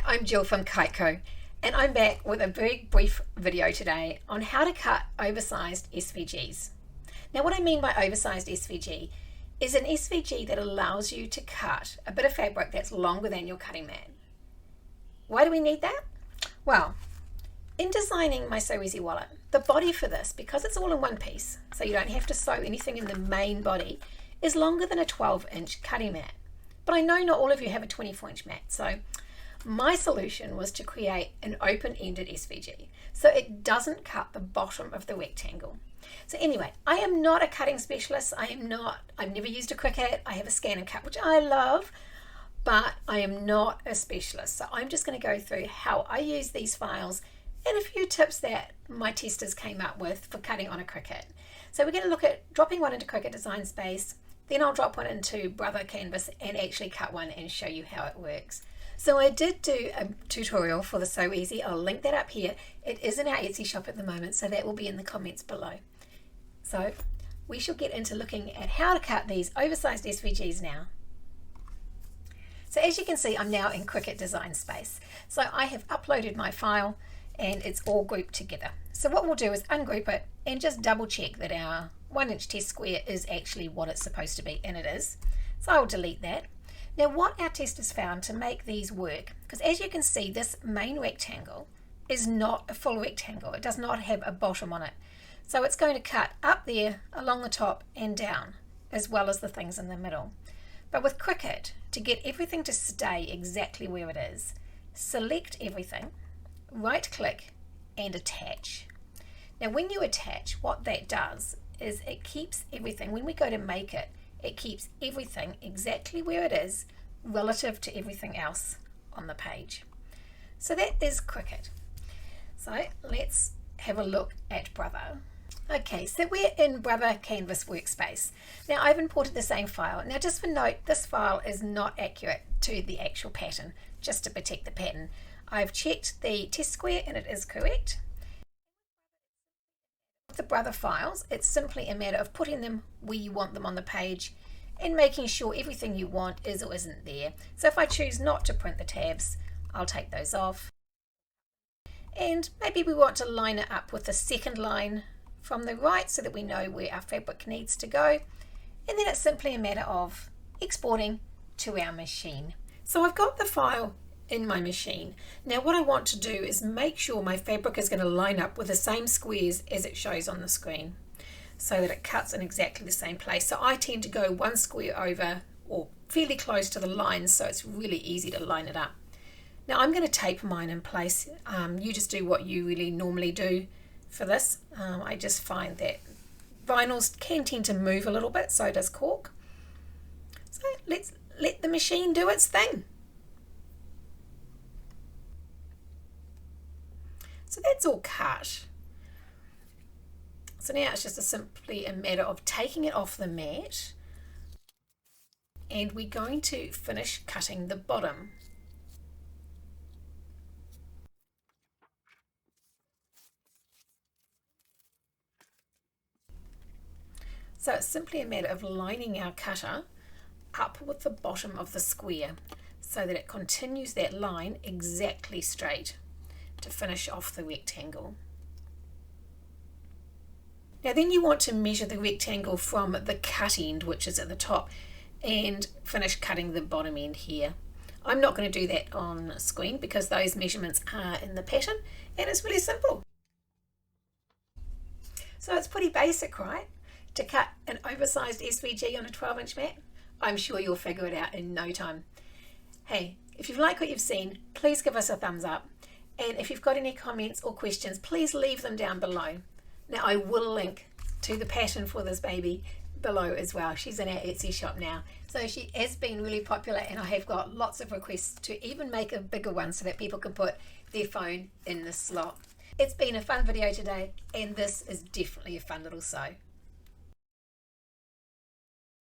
I'm Jill from KiteCo, and I'm back with a very brief video today on how to cut oversized SVGs. Now, what I mean by oversized SVG is an SVG that allows you to cut a bit of fabric that's longer than your cutting mat. Why do we need that? Well, in designing my SewEasyWallet, the body for this, because it's all in one piece, so you don't have to sew anything in the main body, is longer than a 12-inch cutting mat. But I know not all of you have a 24-inch mat, so my solution was to create an open-ended SVG so it doesn't cut the bottom of the rectangle. So anyway, I am not a cutting specialist. I've never used a Cricut. I have a scan and cut, which I love, but I am not a specialist. So I'm just going to go through how I use these files and a few tips that my testers came up with for cutting on a Cricut. So we're going to look at dropping one into Cricut Design Space, then I'll drop one into Brother Canvas and actually cut one and show you how it works. So I did do a tutorial for the Sew Easy. I'll link that up here. It is in our Etsy shop at the moment, so that will be in the comments below. So we shall get into looking at how to cut these oversized SVGs now. So as you can see, I'm now in Cricut Design Space. So I have uploaded my file and it's all grouped together. So what we'll do is ungroup it and just double check that our 1-inch test square is actually what it's supposed to be, and it is. So I'll delete that. Now what our testers found to make these work, because as you can see, this main rectangle is not a full rectangle. It does not have a bottom on it. So it's going to cut up there along the top and down, as well as the things in the middle. But with Cricut, to get everything to stay exactly where it is, select everything, right click and attach. Now when you attach, what that does is it keeps everything, when we go to make it, it keeps everything exactly where it is relative to everything else on the page. So that is Cricut. So let's have a look at Brother. Okay, so we're in Brother Canvas Workspace. Now I've imported the same file. Now just for note, this file is not accurate to the actual pattern, just to protect the pattern. I've checked the test square and it is correct. The Brother files, it's simply a matter of putting them where you want them on the page and making sure everything you want is or isn't there. So if I choose not to print the tabs, I'll take those off. And maybe we want to line it up with the second line from the right so that we know where our fabric needs to go. And then it's simply a matter of exporting to our machine. So I've got the file in my machine. Now what I want to do is make sure my fabric is going to line up with the same squares as it shows on the screen so that it cuts in exactly the same place. So I tend to go one square over or fairly close to the lines, so it's really easy to line it up. Now I'm going to tape mine in place. You just do what you really normally do for this. I just find that vinyls can tend to move a little bit, so does cork. So let's let the machine do its thing. So that's all cut. So now it's just simply a matter of taking it off the mat, and we're going to finish cutting the bottom. So it's simply a matter of lining our cutter up with the bottom of the square so that it continues that line exactly straight to finish off the rectangle. Now then you want to measure the rectangle from the cut end, which is at the top, and finish cutting the bottom end here. I'm not going to do that on screen because those measurements are in the pattern and it's really simple. So it's pretty basic, right? To cut an oversized SVG on a 12-inch mat. I'm sure you'll figure it out in no time. Hey, if you've liked what you've seen, please give us a thumbs up. And if you've got any comments or questions, please leave them down below. Now I will link to the pattern for this baby below as well. She's in our Etsy shop now. So she has been really popular and I have got lots of requests to even make a bigger one so that people can put their phone in the slot. It's been a fun video today and this is definitely a fun little sew.